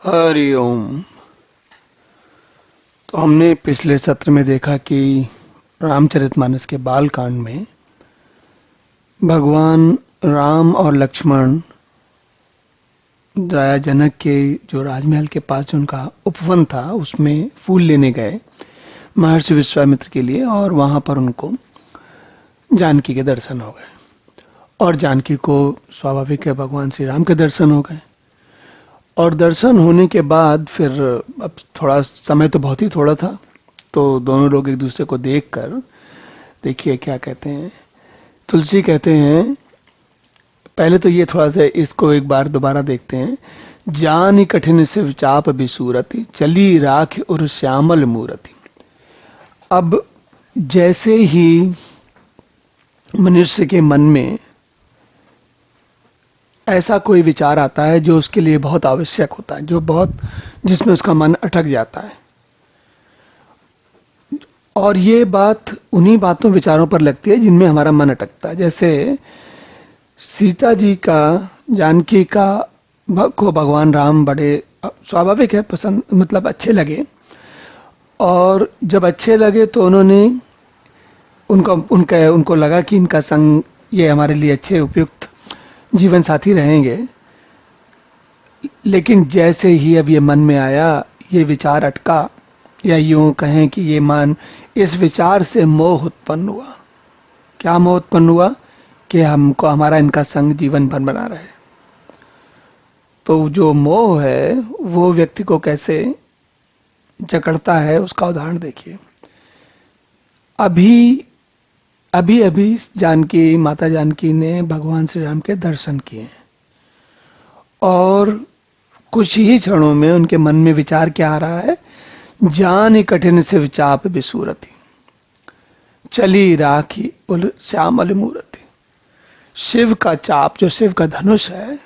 हरि ओम। तो हमने पिछले सत्र में देखा कि रामचरितमानस के बाल कांड में भगवान राम और लक्ष्मण राजा जनक के जो राजमहल के पास जो उनका उपवन था उसमें फूल लेने गए महर्षि विश्वामित्र के लिए, और वहां पर उनको जानकी के दर्शन हो गए। और जानकी को स्वाभाविक है भगवान श्री राम के दर्शन हो गए। और दर्शन होने के बाद फिर अब थोड़ा समय तो बहुत ही थोड़ा था, तो दोनों लोग एक दूसरे को देखकर, देखिए क्या कहते हैं, तुलसी कहते हैं, पहले तो ये थोड़ा सा इसको एक बार दोबारा देखते हैं। जानी कठिन शिव चाप बिसूरति, चली राख उर श्यामल मूरति। अब जैसे ही मनुष्य के मन में ऐसा कोई विचार आता है जो उसके लिए बहुत आवश्यक होता है, जो बहुत जिसमें उसका मन अटक जाता है, और ये बात उन्हीं बातों विचारों पर लगती है जिनमें हमारा मन अटकता है। जैसे सीता जी का जानकी का को भगवान राम बड़े स्वाभाविक है पसंद, मतलब अच्छे लगे, और जब अच्छे लगे तो उन्होंने उनको लगा कि इनका संग ये हमारे लिए अच्छे उपयुक्त जीवन साथी रहेंगे। लेकिन जैसे ही अब ये मन में आया, ये विचार अटका, या यूं कहें कि ये मन, इस विचार से मोह उत्पन्न हुआ। क्या मोह उत्पन्न हुआ? कि हमको हमारा इनका संग जीवन भर बना रहे। तो जो मोह है वो व्यक्ति को कैसे जकड़ता है उसका उदाहरण देखिए। अभी अभी जानकी, माता जानकी ने भगवान श्री राम के दर्शन किए, और कुछ ही क्षणों में उनके मन में विचार क्या आ रहा है? जान कठिन शिव चाप बिसूरति, चली राखी उल श्यामल मूरति। शिव का चाप, जो शिव का धनुष है,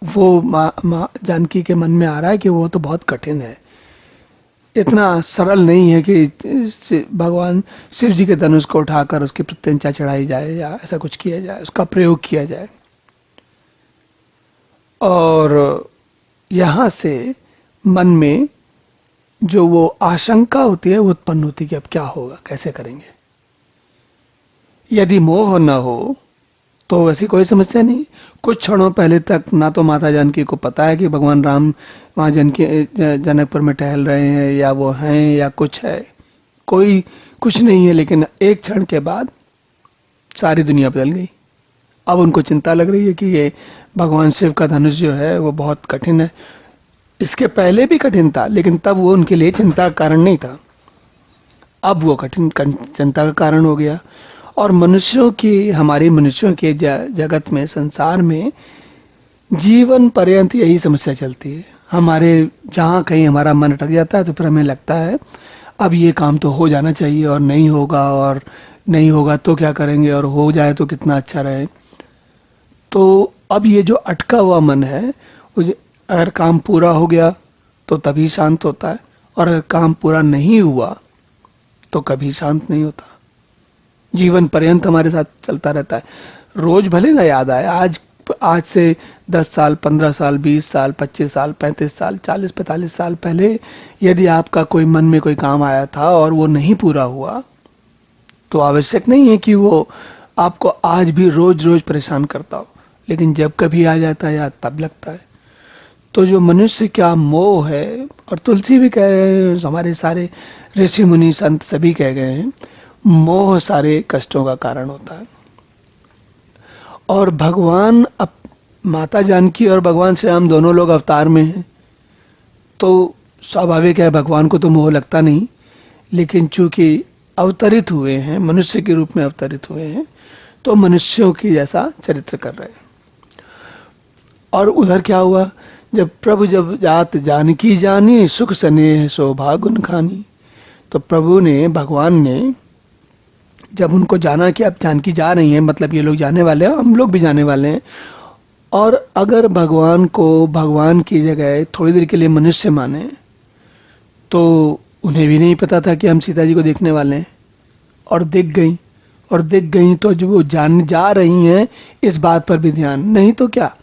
वो माँ जानकी के मन में आ रहा है कि वो तो बहुत कठिन है, इतना सरल नहीं है कि भगवान शिव जी के धनुष को उठाकर उसकी प्रत्यंचा चढ़ाई जाए या ऐसा कुछ किया जाए, उसका प्रयोग किया जाए। और यहां से मन में जो वो आशंका होती है वो उत्पन्न होती है कि अब क्या होगा, कैसे करेंगे। यदि मोह न हो तो ऐसी कोई समस्या नहीं। कुछ क्षणों पहले तक ना तो माता जानकी को पता है कि भगवान राम वहां जनकपुर में टहल रहे हैं, या वो हैं, या कुछ है, कोई कुछ नहीं है। लेकिन एक क्षण के बाद सारी दुनिया बदल गई। अब उनको चिंता लग रही है कि ये भगवान शिव का धनुष जो है वो बहुत कठिन है। इसके पहले भी कठिन था, लेकिन तब वो उनके लिए चिंता का कारण नहीं था। अब वो कठिन चिंता का कारण हो गया। और मनुष्यों की, हमारी मनुष्यों के जगत में, संसार में जीवन पर्यंत यही समस्या चलती है। हमारे जहाँ कहीं हमारा मन अटक जाता है तो फिर हमें लगता है अब ये काम तो हो जाना चाहिए, और नहीं होगा, और नहीं होगा तो क्या करेंगे, और हो जाए तो कितना अच्छा रहे। तो अब ये जो अटका हुआ मन है, अगर काम पूरा हो गया तो तभी शांत होता है, और अगर काम पूरा नहीं हुआ तो कभी शांत नहीं होता। जीवन पर्यंत हमारे साथ चलता रहता है। रोज भले ना याद आए, आज से 10 साल, 15 साल, 20 साल, 25 साल, 35 साल, 40, 45 साल पहले यदि आपका कोई मन में कोई काम आया था और वो नहीं पूरा हुआ, तो आवश्यक नहीं है कि वो आपको आज भी रोज रोज परेशान करता हो, लेकिन जब कभी आ जाता है याद तब लगता है। तो जो मनुष्य का मोह है, और तुलसी भी कह रहे हैं, हमारे सारे ऋषि मुनि संत सभी कह गए हैं, मोह सारे कष्टों का कारण होता है। और भगवान, अब माता जानकी और भगवान श्री राम दोनों लोग अवतार में हैं, तो स्वाभाविक है भगवान को तो मोह लगता नहीं, लेकिन चूंकि अवतरित हुए हैं, मनुष्य के रूप में अवतरित हुए हैं, तो मनुष्यों की जैसा चरित्र कर रहे हैं। और उधर क्या हुआ? जब प्रभु जब जात जानकी जानी, सुख स्नेह शोभा गुण खानी। तो प्रभु ने, भगवान ने जब उनको जाना कि अब जानकी जा रही हैं, मतलब ये लोग जाने वाले हैं, हम लोग भी जाने वाले हैं, और अगर भगवान को भगवान की जगह थोड़ी देर के लिए मनुष्य माने, तो उन्हें भी नहीं पता था कि हम सीता जी को देखने वाले हैं, और दिख गई तो जो वो जा रही हैं इस बात पर भी ध्यान नहीं, तो क्या,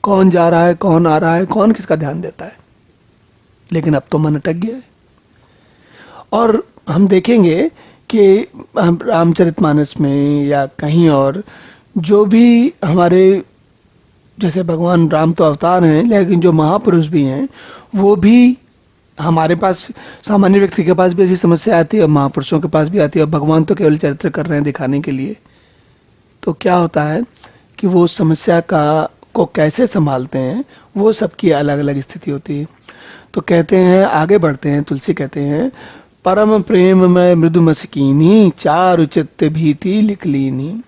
कौन जा रहा है, कौन आ रहा है, कौन किसका ध्यान देता है। लेकिन अब तो मन अटक गया है। और हम देखेंगे कि रामचरितमानस में या कहीं और जो भी हमारे, जैसे भगवान राम तो अवतार हैं, लेकिन जो महापुरुष भी हैं वो भी, हमारे पास सामान्य व्यक्ति के पास भी ऐसी समस्या आती है और महापुरुषों के पास भी आती है, और भगवान तो केवल चरित्र कर रहे हैं दिखाने के लिए। तो क्या होता है कि वो समस्या का को कैसे संभालते हैं, वो सबकी अलग अलग स्थिति होती है। तो कहते हैं, आगे बढ़ते हैं, तुलसी कहते हैं, परम प्रेम में मृदु मस्कीनी, चारु चित्त भीति लिख लीनी,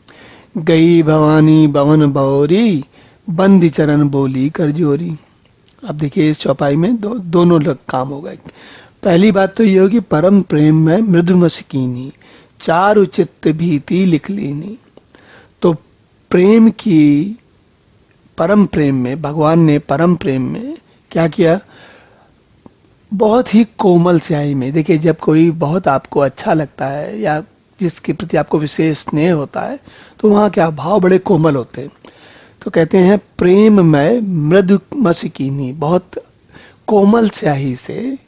गई भवानी भवन भौरी, बंदी चरण बोली करजोरी। अब देखिए इस चौपाई में दोनों लग काम हो गए। पहली बात तो ये होगी, परम प्रेम में मृदु मस्कीनी, चारु चित्त भीति लिख लीनी। तो प्रेम की, परम प्रेम में, भगवान ने परम प्रेम में क्या किया, बहुत ही कोमल स्याही में, देखिए जब कोई बहुत आपको अच्छा लगता है या जिसके प्रति आपको विशेष स्नेह होता है तो वहाँ क्या भाव बड़े कोमल होते हैं। तो कहते हैं प्रेम में मृदु मस्कीनी, बहुत कोमल स्याही से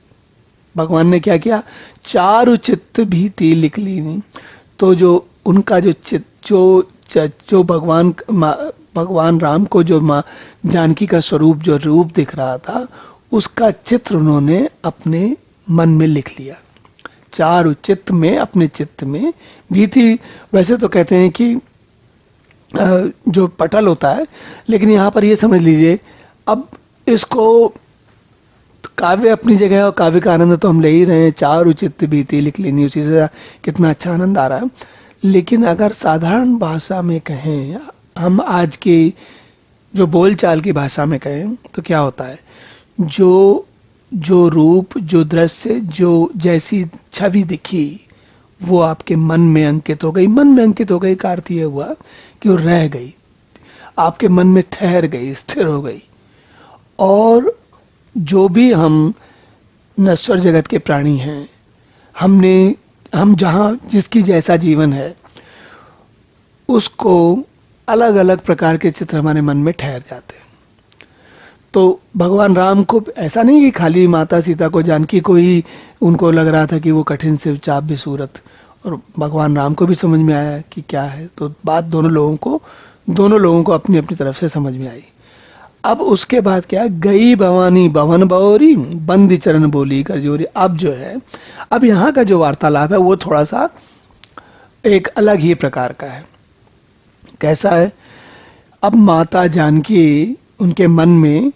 भगवान ने क्या किया, चारु चित्त भीति लिख लीनी। तो जो उनका जो चित्त, जो भगवान राम को जो माँ जानकी का स्वरूप, जो रूप दिख रहा था, उसका चित्र उन्होंने अपने मन में लिख लिया। चारु चित्त में, अपने चित्त में भीति, वैसे तो कहते हैं कि जो पटल होता है, लेकिन यहाँ पर ये समझ लीजिए, अब इसको काव्य अपनी जगह है और काव्य का आनंद तो हम ले ही रहे हैं, चारु चित्त भीति लिख लेनी, उसी से कितना अच्छा आनंद आ रहा है। लेकिन अगर साधारण भाषा में कहें, हम आज की जो बोलचाल की भाषा में कहें, तो क्या होता है, जो रूप, जो दृश्य, जो जैसी छवि दिखी वो आपके मन में अंकित हो गई। मन में अंकित हो गई का अर्थ ये हुआ कि वो रह गई, आपके मन में ठहर गई, स्थिर हो गई। और जो भी हम नश्वर जगत के प्राणी हैं, हम जहाँ जिसकी जैसा जीवन है, उसको अलग अलग प्रकार के चित्र हमारे मन में ठहर जाते हैं। तो भगवान राम को ऐसा नहीं कि खाली माता सीता को, जानकी को ही उनको लग रहा था कि वो कठिन से चाप भी सूरत, और भगवान राम को भी समझ में आया कि क्या है। तो बात दोनों लोगों को अपनी अपनी तरफ से समझ में आई। अब उसके बाद क्या, गई भवानी भवन भौरी, बंदी चरण बोली करजोरी। अब जो है, अब यहाँ का जो वार्तालाप है वो थोड़ा सा एक अलग ही प्रकार का है। कैसा है, अब माता जानकी, उनके मन में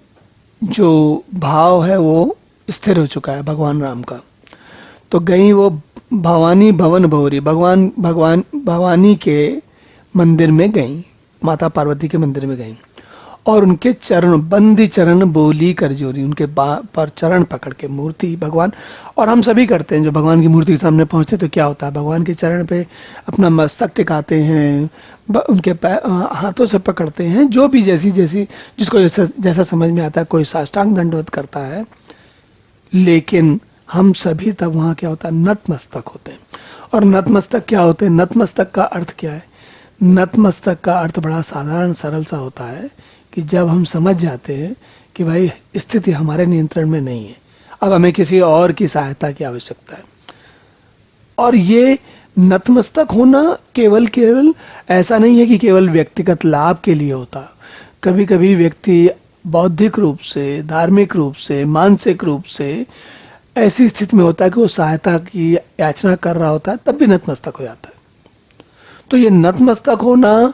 जो भाव है वो स्थिर हो चुका है भगवान राम का। तो गई वो भवानी भवन भौरी, भवानी के मंदिर में गई, माता पार्वती के मंदिर में गई, और उनके चरण, बंदी चरण बोली करजोरी, उनके पर चरण पकड़ के, मूर्ति भगवान, और हम सभी करते हैं, जो भगवान की मूर्ति के सामने पहुंचते तो क्या होता है, भगवान के चरण पे अपना मस्तक टिकाते हैं, उनके हाथों से पकड़ते हैं, जो भी जैसी जिसको जैसा समझ में आता है। कोई साष्टांग दंडवत करता है, लेकिन हम सभी तब वहां क्या होता है, नतमस्तक होते हैं। और नतमस्तक क्या होते हैं, नतमस्तक का अर्थ क्या है, नतमस्तक का अर्थ बड़ा साधारण सरल सा होता है कि जब हम समझ जाते हैं कि भाई स्थिति हमारे नियंत्रण में नहीं है, अब हमें किसी और की सहायता की आवश्यकता है। और ये नतमस्तक होना केवल ऐसा नहीं है कि केवल व्यक्तिगत लाभ के लिए होता। कभी कभी व्यक्ति बौद्धिक रूप से, धार्मिक रूप से, मानसिक रूप से ऐसी स्थिति में होता है कि वो सहायता की याचना कर रहा होता है, तब भी नतमस्तक हो जाता है। तो ये नतमस्तक होना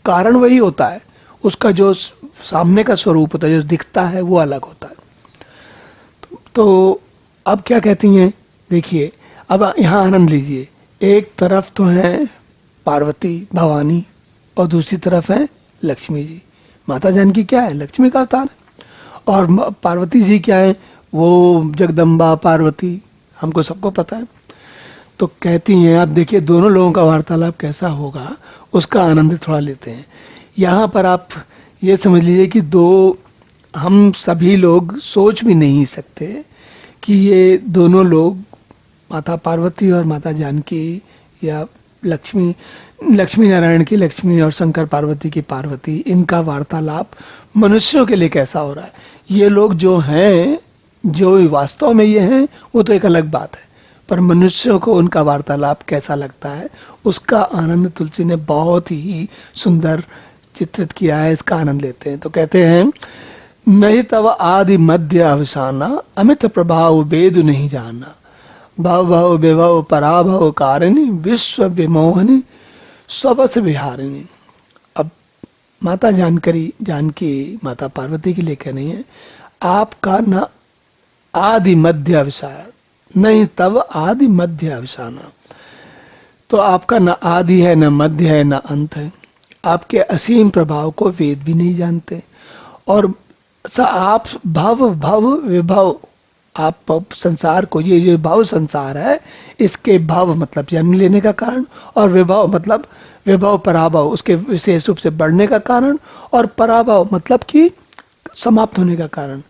कारण वही होता है, उसका जो सामने का स्वरूप होता है, जो दिखता है, वो अलग होता है। तो अब क्या कहती हैं, देखिए अब यहाँ आनंद लीजिए। एक तरफ तो है पार्वती भवानी और दूसरी तरफ है लक्ष्मी जी। माता जानकी क्या है, लक्ष्मी का अवतार, और पार्वती जी क्या है, वो जगदम्बा पार्वती, हमको सबको पता है। तो कहती हैं, आप देखिए दोनों लोगों का वार्तालाप कैसा होगा, उसका आनंद थोड़ा लेते हैं। यहाँ पर आप ये समझ लीजिए कि हम सभी लोग सोच भी नहीं सकते कि ये दोनों लोग, माता पार्वती और माता जानकी, या लक्ष्मी नारायण की लक्ष्मी और शंकर पार्वती की पार्वती, इनका वार्तालाप मनुष्यों के लिए कैसा हो रहा है। ये लोग जो हैं जो वास्तव में ये हैं वो तो एक अलग बात है, पर मनुष्यों को उनका वार्तालाप कैसा लगता है उसका आनंद तुलसी ने बहुत ही सुंदर चित्रित किया है। इसका आनंद लेते हैं। तो कहते हैं, नहीं तव आदि मध्य अवसाना, अमित प्रभाव वेद नहीं जाना, भव भव विभव पराभव कारिणी, विश्व विमोहनी स्वबस विहारिणी। अब माता जानकी माता पार्वती के लिए कह रही है, आपका न आदि मध्य अवसाना, नहीं तब आदि मध्य अवसाना। तो आपका न आदि है, न मध्य है, न अंत है। आपके असीम प्रभाव को वेद भी नहीं जानते। और आप भव भव विभव, आप संसार को, ये जो भव संसार है, इसके भव मतलब जन्म लेने का कारण, और विभव मतलब विभव पराभव, उसके विशेष रूप से बढ़ने का कारण, और पराभव मतलब कि समाप्त होने का कारण,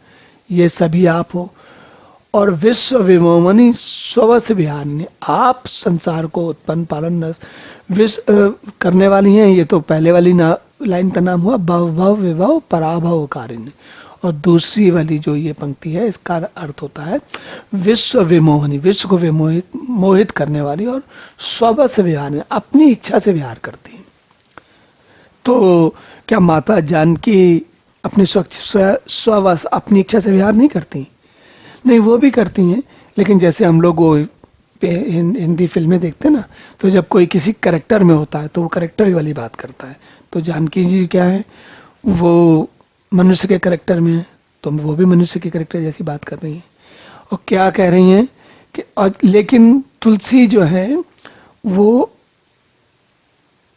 ये सभी आप हो। और विश्व विमोहनी स्ववश विहारिणी, आप संसार को उत्पन्न पालन करने वाली हैं। ये तो पहले वाली लाइन का नाम हुआ भव भव विभव पराभव कारिणी। और दूसरी वाली जो ये पंक्ति है, इसका अर्थ होता है विश्व विमोहनी, विश्व को मोहित करने वाली, और स्ववश विहारिणी, अपनी इच्छा से विहार करती है। तो क्या माता जानकी अपनी स्ववश अपनी इच्छा से विहार नहीं करती? नहीं, वो भी करती हैं, लेकिन जैसे हम लोग वो हिंदी फिल्में देखते हैं ना, तो जब कोई किसी कैरेक्टर में होता है तो वो कैरेक्टर वाली बात करता है। तो जानकी जी क्या है, वो मनुष्य के कैरेक्टर में है, तो वो भी मनुष्य के कैरेक्टर जैसी बात कर रही हैं। और क्या कह रही हैं कि लेकिन तुलसी जो है वो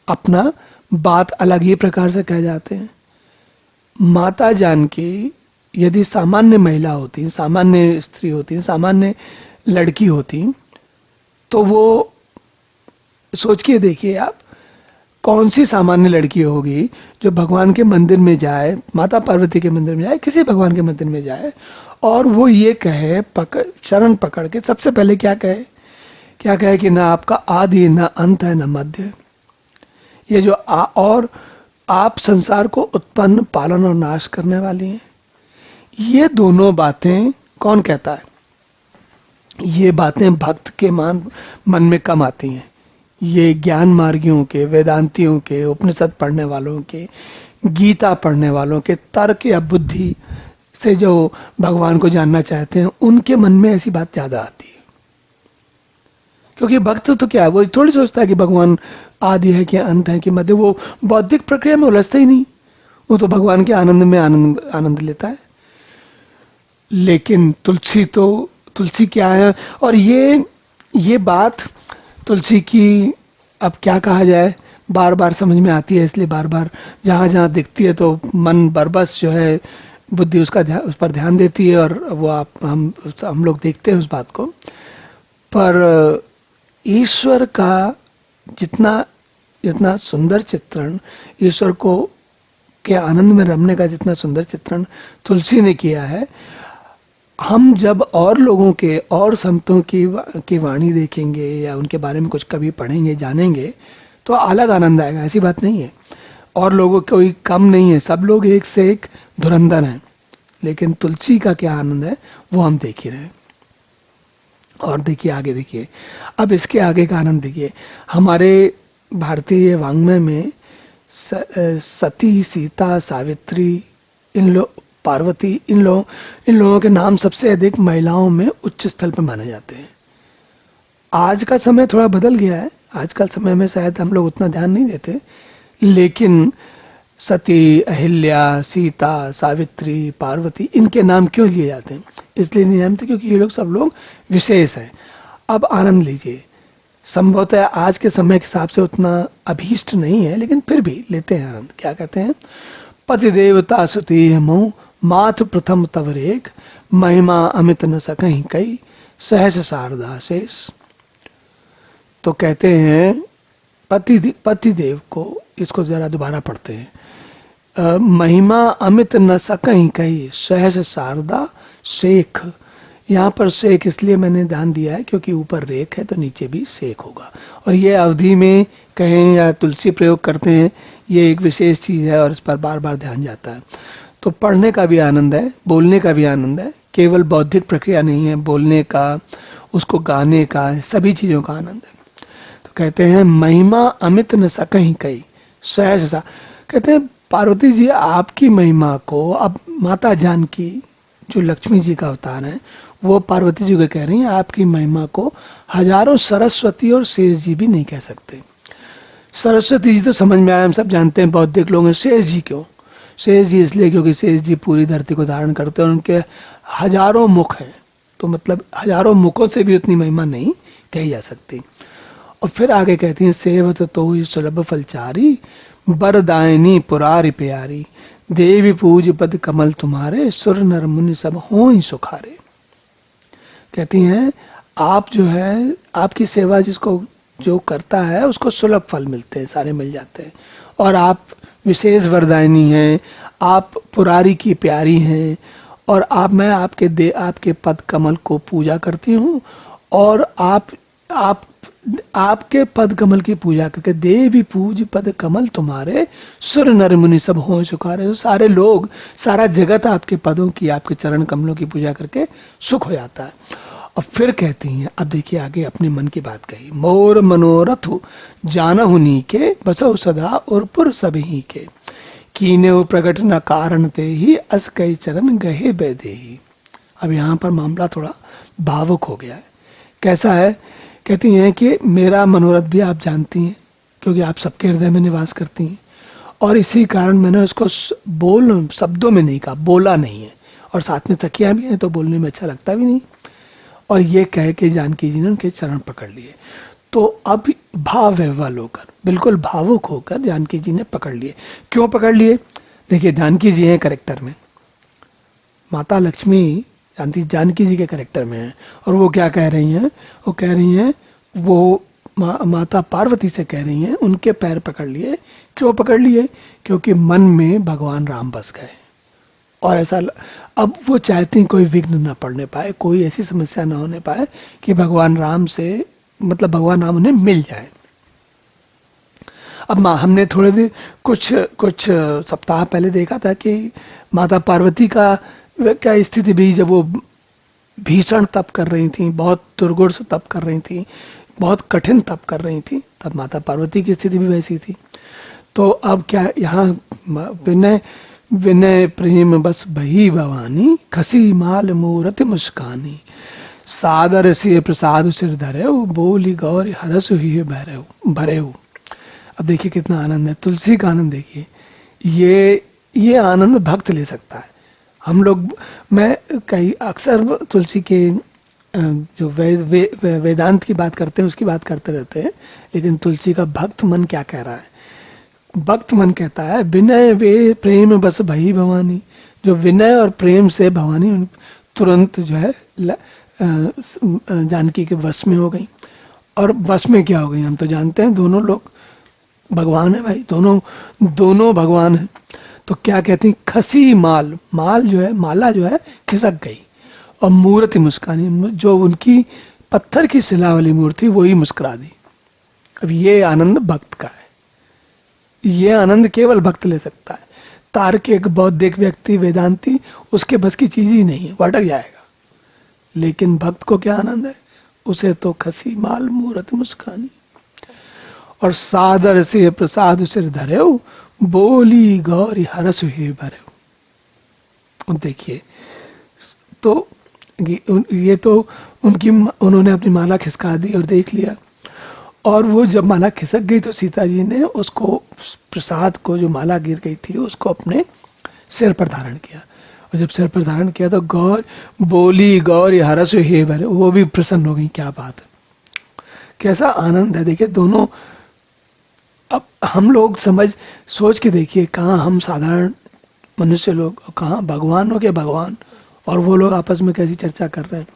अपना बात अलग ही प्रकार से कह जाते हैं। माता जानकी यदि सामान्य महिला होती, सामान्य स्त्री होती, सामान्य लड़की होती, तो वो सोच के देखिए आप, कौन सी सामान्य लड़की होगी जो भगवान के मंदिर में जाए, माता पार्वती के मंदिर में जाए, किसी भगवान के मंदिर में जाए, और वो ये कहे, चरण पकड़ के सबसे पहले क्या कहे कि ना आपका आदि, ना अंत है, ना मध्य। ये जो और आप संसार को उत्पन्न, पालन और नाश करने वाली हैं। ये दोनों बातें कौन कहता है? ये बातें भक्त के मन में कम आती हैं। ये ज्ञान मार्गियों के, वेदांतियों के, उपनिषद पढ़ने वालों के, गीता पढ़ने वालों के, तर्क या बुद्धि से जो भगवान को जानना चाहते हैं, उनके मन में ऐसी बात ज्यादा आती है। क्योंकि भक्त तो क्या है, वो थोड़ी सोचता है कि भगवान आदि है कि अंत है कि मध्य। वो बौद्धिक प्रक्रिया में उलझता ही नहीं, वो तो भगवान के आनंद में आनंद लेता है। लेकिन तुलसी क्या है? और ये बात तुलसी की, अब क्या कहा जाए, बार बार समझ में आती है, इसलिए बार बार जहां दिखती है तो मन बरबस जो है, बुद्धि उस पर ध्यान देती है, और वो हम लोग देखते हैं उस बात को। पर ईश्वर का जितना सुंदर चित्रण, ईश्वर को के आनंद में रमने का जितना सुंदर चित्रण तुलसी ने किया है, हम जब और लोगों के, और संतों की वाणी देखेंगे या उनके बारे में कुछ कभी पढ़ेंगे, जानेंगे, तो अलग आनंद आएगा। ऐसी बात नहीं है, और लोगों कोई कम नहीं है, सब लोग एक से एक धुरंधर हैं। लेकिन तुलसी का क्या आनंद है वो हम देख ही रहे हैं। और देखिए आगे, देखिए अब इसके आगे का आनंद देखिए। हमारे भारतीय वाङ्मय में सती, सीता, सावित्री, पार्वती, इन लोगों के नाम सबसे अधिक महिलाओं में उच्च स्थल पर माने जाते हैं। आज का समय थोड़ा बदल गया है, आजकल समय में शायद हम लोग उतना ध्यान नहीं देते, लेकिन सती, अहिल्या, सीता, सावित्री, पार्वती, इनके नाम क्यों लिए जाते हैं? इसलिए नहीं जानते क्योंकि ये लोग सब लोग विशेष हैं। अब आनंद लीजिए। संभवतः आज के समय के हिसाब से उतना अभीष्ट नहीं है, लेकिन फिर भी लेते हैं आनंद। क्या कहते हैं? पति देवता सुती मोह, मातु प्रथम तवरेक, महिमा अमित न सकहीं कई, सहस शारदा शेष। तो कहते हैं पति देव को, इसको जरा दोबारा पढ़ते हैं, महिमा अमित न सकहीं कई, सहस शारदा शेख। यहाँ पर शेख इसलिए मैंने ध्यान दिया है क्योंकि ऊपर रेख है तो नीचे भी शेख होगा। और ये अवधि में कहें या तुलसी प्रयोग करते हैं, ये एक विशेष चीज है और इस पर बार बार ध्यान जाता है। तो पढ़ने का भी आनंद है, बोलने का भी आनंद है केवल बौद्धिक प्रक्रिया नहीं है, बोलने का, उसको गाने का, सभी चीजों का आनंद है। तो कहते हैं महिमा अमित न सकहीं कई सहज सा। कहते हैं पार्वती जी आपकी महिमा को, अब माता जानकी जो लक्ष्मी जी का अवतार है वो पार्वती जी को कह रही हैं आपकी महिमा को हजारों सरस्वती और शेष जी भी नहीं कह सकते। सरस्वती जी तो समझ में आया, हम सब जानते हैं बौद्धिक लोग हैं। शेष जी क्यों? शेष जी इसलिए क्योंकि शेष जी पूरी धरती को धारण करते हैं और उनके हजारों मुख हैं, तो मतलब हजारों मुखों से भी उतनी महिमा नहीं कही जा सकती। और फिर आगे कहती हैं सेवत तो ही सुलभ फलचारी बरदायनी पुरारी प्यारी देवी पूज पद कमल तुम्हारे सुर नर मुनि सब हो ही सुखारे। कहती हैं आप जो है, आपकी सेवा जिसको जो करता है उसको सुलभ फल मिलते हैं, सारे मिल जाते हैं। और आप विशेष वरदायनी हैं, आप पुरारी की प्यारी हैं, और मैं आपके पद कमल को पूजा करती हूँ। और आपके पद कमल की पूजा करके देवी पूज पद कमल तुम्हारे सुर नर मुनि सब हो सुखारे। तो सारे लोग, सारा जगत आपके पदों की, आपके चरण कमलों की पूजा करके सुख हो जाता है। और फिर कहती हैं, अब देखिए आगे अपने मन की बात कही, मोर मनोरथ जानहु नीके बसौ सदा और पुर सबही के कीने प्रकट न कारण ते ही अस कई चरण गहे बेदेही। अब यहाँ पर मामला थोड़ा भावुक हो गया है। कैसा है? कहती हैं कि मेरा मनोरथ भी आप जानती हैं क्योंकि आप सबके हृदय में निवास करती हैं, और इसी कारण मैंने उसको शब्दों में नहीं कहा, बोला नहीं है, और साथ में सखियां भी हैं तो बोलने में अच्छा लगता भी नहीं। और ये कह के जानकी जी ने उनके चरण पकड़ लिए। तो अब भाव विह्वल होकर, बिल्कुल भावुक होकर जानकी जी ने पकड़ लिए। क्यों पकड़ लिए? देखिए जानकी जी हैं कैरेक्टर में, माता लक्ष्मी जानकी जी के कैरेक्टर में है, और वो क्या कह रही हैं? वो कह रही हैं, वो माता पार्वती से कह रही हैं उनके पैर पकड़ लिए। क्यों पकड़ लिए? क्योंकि मन में भगवान राम बस गए, और ऐसा अब वो चाहती कोई विघ्न न पड़ने पाए, कोई ऐसी समस्या न होने पाए कि भगवान राम से, मतलब भगवान राम उन्हें मिल जाए। अब हमने थोड़े दिन कुछ सप्ताह पहले देखा था कि माता पार्वती का क्या स्थिति भी, जब वो भीषण तप कर रही थी, बहुत दुर्गुण से तप कर रही थी, बहुत कठिन तप कर रही थी, तब माता पार्वती की स्थिति भी वैसी थी। तो अब क्या यहाँ विनय विनय प्रेम बस बही भवानी खसी माल मूरत मुस्कानी सादर से प्रसाद सिर धरे बोली गौर हरस ही भरे। अब देखिए कितना आनंद है, तुलसी का आनंद देखिए। ये आनंद भक्त ले सकता है। हम लोग, मैं कई अक्सर तुलसी के जो वेदांत की बात करते हैं उसकी बात करते रहते हैं, लेकिन तुलसी का भक्त मन क्या कह रहा है? भक्त मन कहता है विनय वे प्रेम बस भई भवानी, जो विनय और प्रेम से भवानी तुरंत जो है जानकी के वश में हो गई। और वश में क्या हो गई? हम तो जानते हैं दोनों लोग भगवान है भाई, दोनों भगवान है। तो क्या कहती हैं? खसी माल, माल जो है, माला जो है खिसक गई, और मूर्ति मुस्कानी, जो उनकी पत्थर की शिला वाली मूर्ति वही मुस्कुरा दी। अब ये आनंद भक्त का है, ये आनंद केवल भक्त ले सकता है। तार्किक बौद्धिक व्यक्ति वेदांती उसके बस की चीज ही नहीं है, वो अटक जाएगा। लेकिन भक्त को क्या आनंद है? उसे तो खसी माल मूर्ति मुस्कानी और सादर से प्रसाद सिर धरे बोली गौरी हरस ही भरे। देखिए तो ये तो उन्होंने अपनी माला खिसका दी और देख लिया, और वो जब माला खिसक गई तो सीता जी ने उसको, प्रसाद को, जो माला गिर गई थी उसको अपने सिर पर धारण किया। और जब सिर पर धारण किया तो बोली गौरी हरस ही भरे, वो भी प्रसन्न हो गई। क्या बात है, कैसा आनंद है। देखिए दोनों, अब हम लोग सोच के देखिए, कहाँ हम साधारण मनुष्य लोग, कहाँ भगवानों के भगवान, और वो लोग आपस में कैसी चर्चा कर रहे हैं।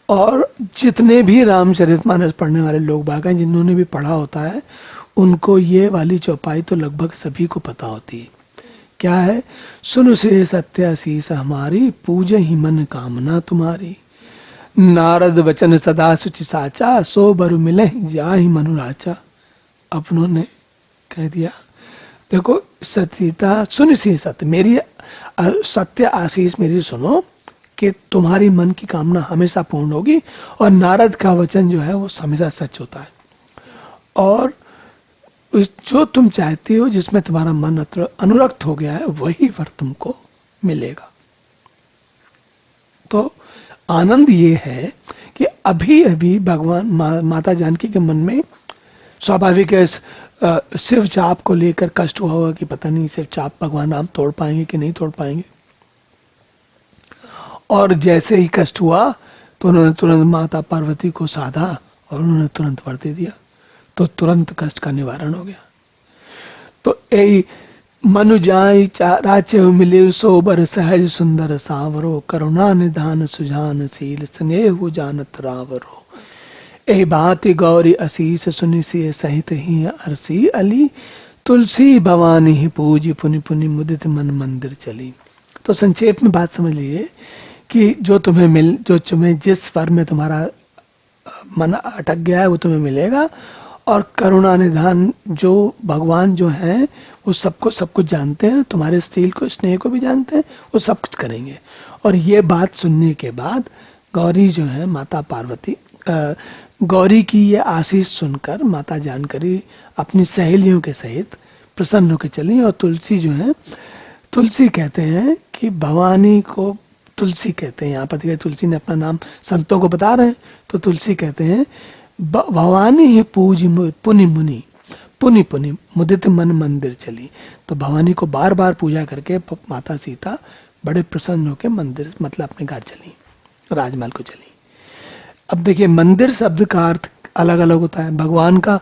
और जितने भी रामचरितमानस पढ़ने वाले लोग बाग हैं, जिन्होंने भी पढ़ा होता है, उनको ये वाली चौपाई तो लगभग सभी को पता होती है। क्या है? सुन से सत्य आशीष हमारी पूजे ही मन कामना तुम्हारी नारद वचन सदा सुचि साचा सो बरु मिले जा ही मनुराचा। अपनों ने कह दिया, देखो सतीता सुन सी सत्य, मेरी सत्य आशीष मेरी सुनो कि तुम्हारी मन की कामना हमेशा पूर्ण होगी, और नारद का वचन जो है वो हमेशा सच होता है, और जो तुम चाहते हो, जिसमें तुम्हारा मन अनुरक्त हो गया है, वही वर तुमको मिलेगा। तो आनंद ये है कि अभी अभी भगवान माता जानकी के मन में स्वाभाविक है शिव चाप को लेकर कष्ट हुआ होगा कि पता नहीं शिव चाप भगवान राम तोड़ पाएंगे कि नहीं तोड़ पाएंगे, और जैसे ही कष्ट हुआ तो उन्होंने तुरंत माता पार्वती को साधा और उन्होंने तुरंत वर दे दिया, तो तुरंत कष्ट का निवारण हो गया। तो यही मनु जाय राचे मिले सोबर सहज सुंदर सावरो, करुणा निधान सुजान शील स्नेह जानत रावरो, ए बात गौरी असीस सुनि से सहित ही अरसी अली, तुलसी भवानी ही पूजी पुनि पुनि मुदित मन मंदिर चली। तो संक्षेप में बात समझ लीजिए कि जो तुम्हें जिस वर में तुम्हारा मन अटक गया है वो तुम्हें मिलेगा, और करुणा निधान जो भगवान जो हैं वो सब कुछ जानते हैं, तुम्हारे स्टील को स्नेह को भी जानते हैं, वो सब कुछ करेंगे। और ये बात सुनने के बाद गौरी जो है माता पार्वती गौरी की ये आशीष सुनकर माता जानकारी अपनी सहेलियों के सहित प्रसन्न होकर चली, और तुलसी जो है, तुलसी कहते हैं कि भवानी को तुलसी कहते हैं, यहाँ पर देखिए तुलसी ने अपना नाम संतों को बता रहे हैं, तो तुलसी कहते हैं भवानी ही पूज पुनि मुनि पुनि पुनि मुदित मन मंदिर चली। तो भवानी को बार बार पूजा करके माता सीता बड़े प्रसन्न होकर मंदिर मतलब अपने घर चली, राजमहल को चली। अब देखिए मंदिर शब्द का अर्थ अलग अलग होता है। भगवान का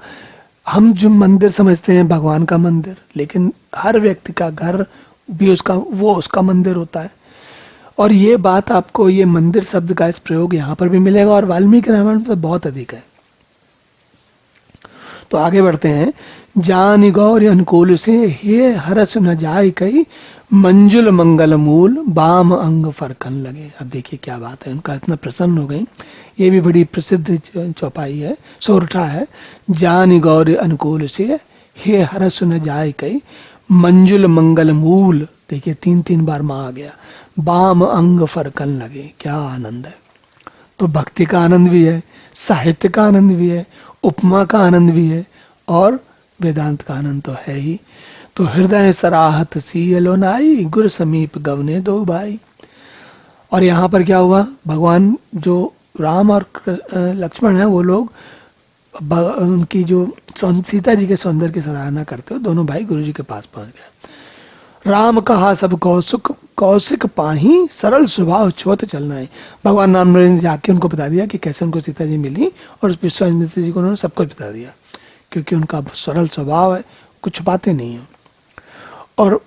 हम जो मंदिर समझते हैं भगवान का मंदिर, लेकिन हर व्यक्ति का घर भी उसका मंदिर होता है। और ये बात आपको ये मंदिर शब्द का इस प्रयोग यहाँ पर भी मिलेगा, और वाल्मीकि रामायण में बहुत अधिक है। तो आगे बढ़ते हैं। जान गौर अनुकूल से हे हरस न जाय कई, मंजुल मंगल मूल बाम अंग फरकन लगे। अब देखिए क्या बात है, उनका इतना प्रसन्न हो गई। ये भी बड़ी प्रसिद्ध चौपाई है, सोरठा है। जान गौर अनुकूल से हे हरस न जाय कई, मंजुल मंगल मूल, देखिए 3 बार मां आ गया, बाम अंग फरकन लगे। क्या आनंद है। तो भक्ति का आनंद भी है, साहित्य का आनंद भी है, उपमा का आनंद भी है, और वेदांत का आनंद तो है ही। तो हृदय सराहत सीलो नाई, गुर समीप गवने दो भाई। और यहाँ पर क्या हुआ, भगवान जो राम और लक्ष्मण है वो लोग उनकी जो सीता जी के सौंदर्य की सराहना करते हो, दोनों भाई गुरु जी के पास पहुंच गए। राम कहा सब कौशिक पाही, सरल स्वभाव छोत चलना है। भगवान राम ने जाके उनको बता दिया कि कैसे उनको सीता जी मिली, और विश्वामित्र जी को उन्होंने सब कुछ बता दिया, क्योंकि उनका सरल स्वभाव है, कुछ छुपाते नहीं है। और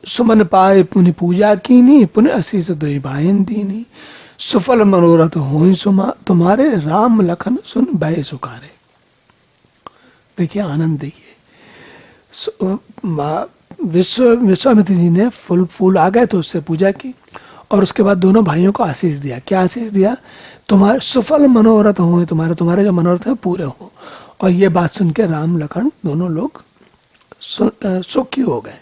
सुमन पाए पुनि पूजा कीनी, पुनि असीस दोई भाईन दीनी, सुफल मनोरथ होई तुम्हारे, राम लखन सुन भय सुखारे। देखिए आनंद, देखिए विश्वामित्र जी ने फूल आ गए तो उससे पूजा की, और उसके बाद दोनों भाइयों को आशीष दिया। क्या आशीष दिया, तुम्हारे सुफल मनोरथ हो, तुम्हारे जो मनोरथ है पूरे हो। और ये बात सुन के राम लखन दोनों लोग सुखी हो गए।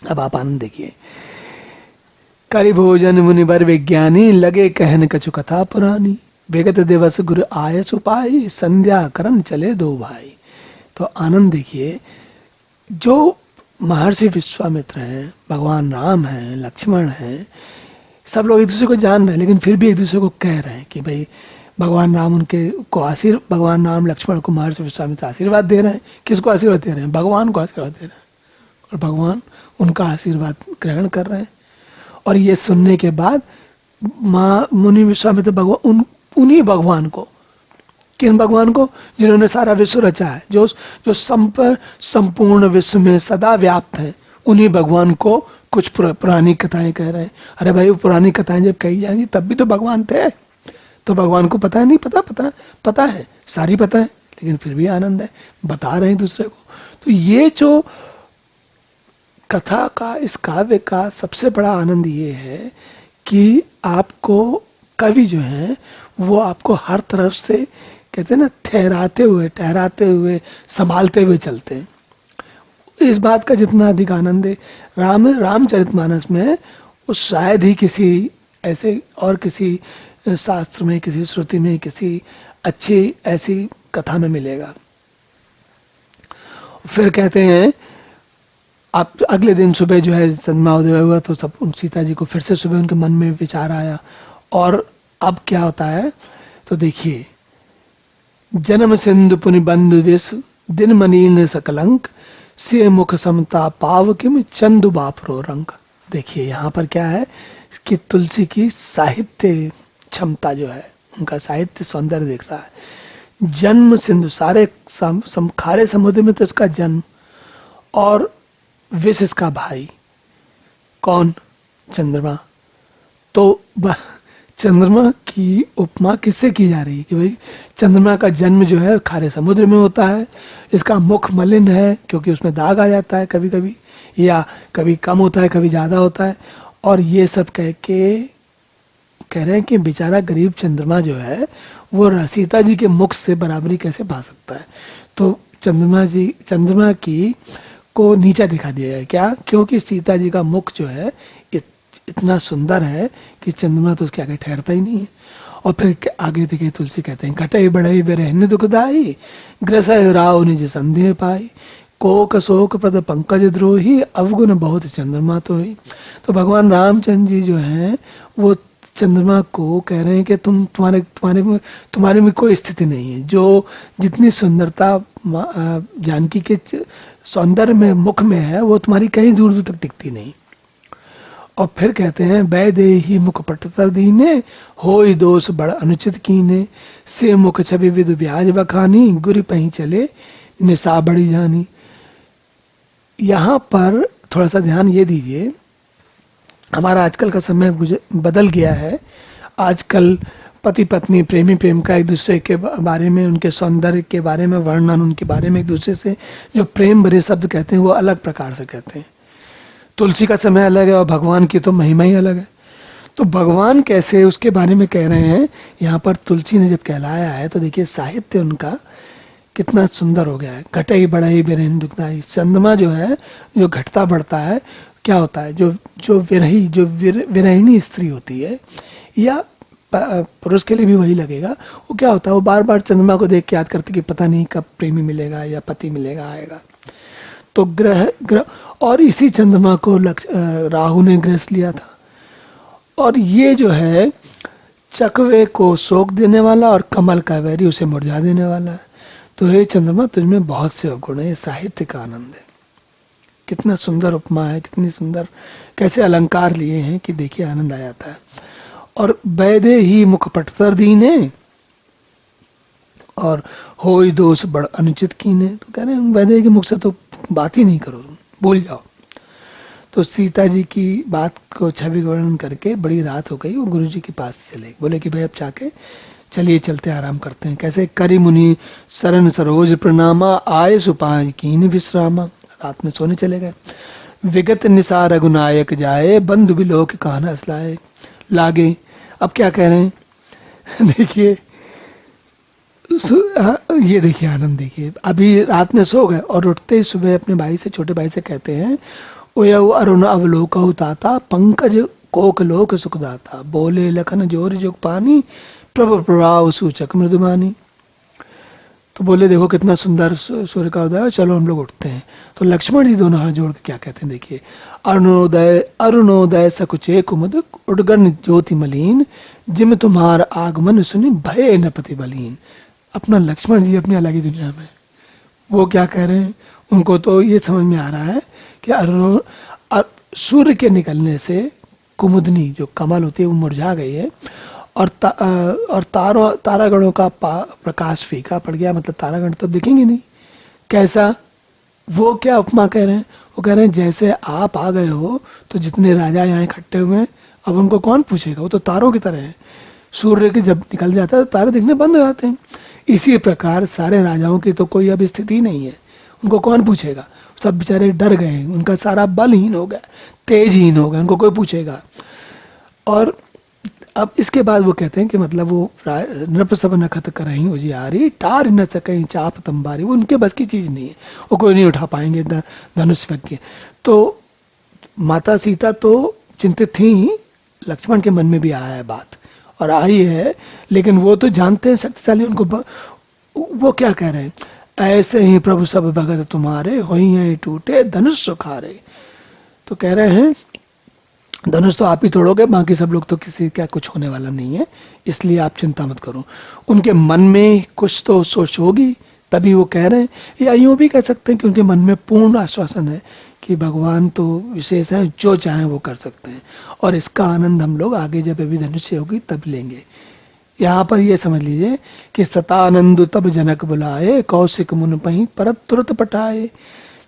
अब आप आनंद देखिए। करि भोजन मुनिवर विज्ञानी, लगे कहन कछु कथा पुरानी, विगत दिवस गुरु आय सुपाई, संध्या करन चले दो भाई। तो आनंद देखिए, जो महर्षि विश्वामित्र हैं, भगवान राम हैं, लक्ष्मण हैं, सब लोग एक दूसरे को जान रहे हैं, लेकिन फिर भी एक दूसरे को कह रहे हैं कि भाई भगवान राम भगवान राम लक्ष्मण को महर्षि विश्वामित्र आशीर्वाद दे रहे हैं। किसको आशीर्वाद दे रहे हैं, भगवान को आशीर्वाद दे रहे हैं, और भगवान उनका आशीर्वाद ग्रहण कर रहे हैं। और ये सुनने के बाद मुनि विश्वामित्र भगवान उन्हीं भगवान को, किन भगवान को, जिन्होंने सारा विश्व रचा है, जो संपूर्ण विश्व में सदा व्याप्त है, उन्हीं भगवान को कुछ पुरानी कथाएं कह रहे हैं। अरे भाई वो पुरानी कथाएं जब कही जाएंगी तब भी तो भगवान थे, तो भगवान को पता है नहीं, पता है, सारी पता है, लेकिन फिर भी आनंद है, बता रहे हैं दूसरे को। तो ये जो कथा का, इस काव्य का सबसे बड़ा आनंद ये है कि आपको कवि जो है वो आपको हर तरफ से कहते हैं ना ठहराते हुए संभालते हुए चलते हैं। इस बात का जितना अधिक आनंद है रामचरितमानस में वो शायद ही किसी ऐसे और किसी शास्त्र में, किसी श्रुति में, किसी अच्छी ऐसी कथा में मिलेगा। फिर कहते हैं आप अगले दिन सुबह जो है चंद्रोदय हुआ तो सब उन सीता जी को फिर से सुबह उनके मन में विचार आया। और अब क्या होता है तो देखिए, जन्म सिंधु पुनि बंधु विष दिन मनीन सकलंक से मुख समता पाव किम चंदु बापरो रंग। देखिए यहाँ पर क्या है कि तुलसी की साहित्य क्षमता जो है, उनका साहित्य सौंदर्य दिख रहा है। जन्म सिंधु, सारे खारे समुद्र में तो इसका जन्म, और विष इसका भाई कौन, चंद्रमा। तो चंद्रमा की उपमा किससे की जा रही है कि भाई चंद्रमा का जन्म जो है खारे समुद्र में होता है, इसका मुख मलिन है क्योंकि उसमें दाग आ जाता है कभी कभी, या कभी कम होता है कभी ज्यादा होता है। और ये सब कह रहे हैं कि बेचारा गरीब चंद्रमा जो है वो सीता जी के मुख से बराबरी कैसे पा सकता है। तो चंद्रमा की को नीचा दिखा दिया है। क्या? क्योंकि सीता जी का मुख जो है इतना सुंदर है कि चंद्रमा तो उसके आगे ठहरता ही नहीं है। और फिर आगे देखिए तुलसी कहते हैं, घटे बढ़ई बेरहन दुखदाई ग्रस राव निज संदेह पाई कोक शोक प्रद पंकज द्रोही अवगुण बहुत चंद्रमा तो ही। तो भगवान रामचंद्र जी जो हैं वो चंद्रमा को कह रहे हैं कि तुम्हारे में कोई स्थिति नहीं है। जो जितनी सुंदरता जानकी के सौंदर्य में मुख में है वो तुम्हारी कहीं दूर दूर तक टिकती नहीं। और फिर कहते हैं वैदेही मुख पटतर दीने होई दोष बड़ अनुचित कीने से मुख छवि विदु ब्याज बखानी गुरु पही चले निशा बड़ी जानी। यहाँ पर थोड़ा सा ध्यान ये दीजिए, हमारा आजकल का समय बदल गया है। आजकल पति पत्नी प्रेमी प्रेमिका एक दूसरे के बारे में, उनके सौंदर्य के बारे में वर्णन, उनके बारे में एक दूसरे से जो प्रेम भरे शब्द कहते हैं वो अलग प्रकार से कहते हैं। तुलसी का समय अलग है और भगवान की तो महिमा ही अलग है। तो भगवान कैसे उसके बारे में कह रहे हैं यहाँ पर तुलसी ने जब कहलाया है तो देखिए साहित्य उनका कितना सुंदर हो गया है। घटई बढ़ई बेरहन दुखदाई, चंद्रमा जो है जो घटता बढ़ता है क्या होता है, जो विरहिणी स्त्री होती है या पुरुष के लिए भी वही लगेगा, वो क्या होता है वो बार बार चंद्रमा को देख के याद करते कि पता नहीं कब प्रेमी मिलेगा या पति मिलेगा आएगा। तो ग्रह और इसी चंद्रमा को राहु ने ग्रस लिया था। और ये जो है चकवे को शोक देने वाला और कमल का वैरी उसे मुरझा देने वाला है। तो हे चंद्रमा तुझमें बहुत से अवगुण है, ये साहित्य का आनंद है। कितना सुंदर उपमा है, कितनी सुंदर कैसे अलंकार लिए हैं कि देखिए आनंद आ जाता है। और वैदे ही मुख पटतर दीने और होई दोष बड़ अनुचित कीने। तो कह रहे हैं वैदे के मुख से तो बात ही नहीं करो, भूल जाओ। तो सीता जी की बात को छवि वर्णन करके बड़ी रात हो गई, वो गुरु जी के पास चले, बोले कि भाई अब जाके चलिए चलते आराम करते हैं। कैसे? करी मुनि शरण सरोज प्रणामा आय सुपाय कीन विश्रामा। रात में सोने चले गए। विगत निशा रघुनायक जाए बंधु बिलोक कान असलाए लागे। अब क्या कह रहे हैं देखिए, ये देखिए आनंद देखिए। अभी रात में सो गए और उठते ही सुबह अपने भाई से, छोटे भाई से कहते हैं ओयऊ अरुण अवलोकहु ताता पंकज कोक लोक सुखदाता बोले लखन जोर जोग पानी प्रभु प्रभाव सूचक मृदुमानी। तो बोले देखो कितना सुंदर सूर्य का उदय, चलो हम लोग उठते हैं। तो लक्ष्मण जी दोनों हाथ जोड़ के क्या कहते हैं देखिए, अरुणोदय सकुचे कुमुद उडगन ज्योति मलिन जिम तुम्हार आगमन सुनी भय न पति बलीन। अपना लक्ष्मण जी अपनी अलग ही दुनिया में, वो क्या कह रहे हैं, उनको तो ये समझ में आ रहा है कि सूर्य के निकलने से कुमुदनी जो कमल होती है वो मुरझा गई है और तारागणों का प्रकाश फीका पड़ गया, मतलब तारागण तो दिखेंगे नहीं। कैसा? वो क्या उपमा कह रहे हैं, वो कह रहे हैं जैसे आप आ गए हो तो जितने राजा यहाँ इकट्ठे हुए हैं अब उनको कौन पूछेगा, वो तो तारों की तरह है। सूर्य के जब निकल जाता है तो तारे दिखने बंद हो जाते हैं। इसी प्रकार सारे राजाओं की तो कोई अब स्थिति नहीं है, उनको कौन पूछेगा, सब बेचारे डर गए, उनका सारा बलहीन हो गया, तेजहीन हो गया, उनको कोई पूछेगा। और अब इसके बाद वो कहते हैं कि मतलब वो नृप सब नखत करही उजियारी टार न सकई चाप तंबारी, वो उनके बस की चीज नहीं है, वो कोई नहीं उठा पाएंगे धनुष के। तो माता सीता तो चिंतित थी ही, लक्ष्मण के मन में भी आया है बात और आई है, लेकिन वो तो जानते हैं शक्तिशाली, उनको वो क्या कह रहे हैं, ऐसे ही प्रभु सब भगत तुम्हारे होई हैं टूटे धनुष सुखारे। तो कह रहे हैं धनुष तो आप ही तोड़ोगे, बाकी सब लोग तो किसी का कुछ होने वाला नहीं है, इसलिए आप चिंता मत करो। उनके मन में कुछ तो सोच होगी, तभी वो कह रहे हैं, या यूं भी कह सकते हैं कि उनके मन में पूर्ण आश्वासन है कि भगवान तो विशेष है, जो चाहे वो कर सकते हैं, और इसका आनंद हम लोग आगे जब अभी धनुष होगी तब लेंगे। यहाँ पर ये समझ लीजिए कि सतानंद तब जनक बुलाए, कौशिक मुन पही परत तुरत पटाए।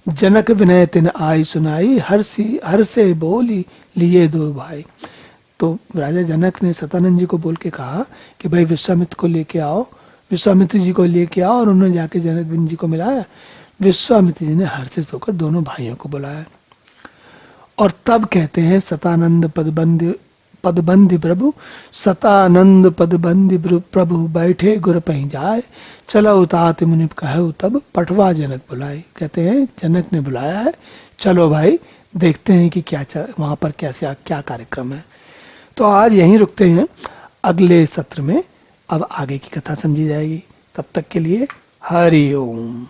जनक विनय तिन आई सुनाई, हर से बोली लिए दो भाई। तो राजा जनक ने सतानंद जी को बोल के कहा कि भाई विश्वामित्र को लेके आओ, विश्वामित्र जी को लेके आओ, और उन्होंने जाके जनक जी को मिलाया। विश्वामित्र जी ने हर्षित होकर दोनों भाइयों को बुलाया, और तब कहते हैं सतानंद पदबंदी प्रभु, सतानंद पदबंदी प्रभु बैठे गुर पही जाए, चलो उतात मुनि कहु तब पटवा जनक बुलाए। कहते हैं जनक ने बुलाया है, चलो भाई देखते हैं कि क्या वहां पर क्या कार्यक्रम है। तो आज यहीं रुकते हैं, अगले सत्र में अब आगे की कथा समझी जाएगी। तब तक के लिए हरि ओम।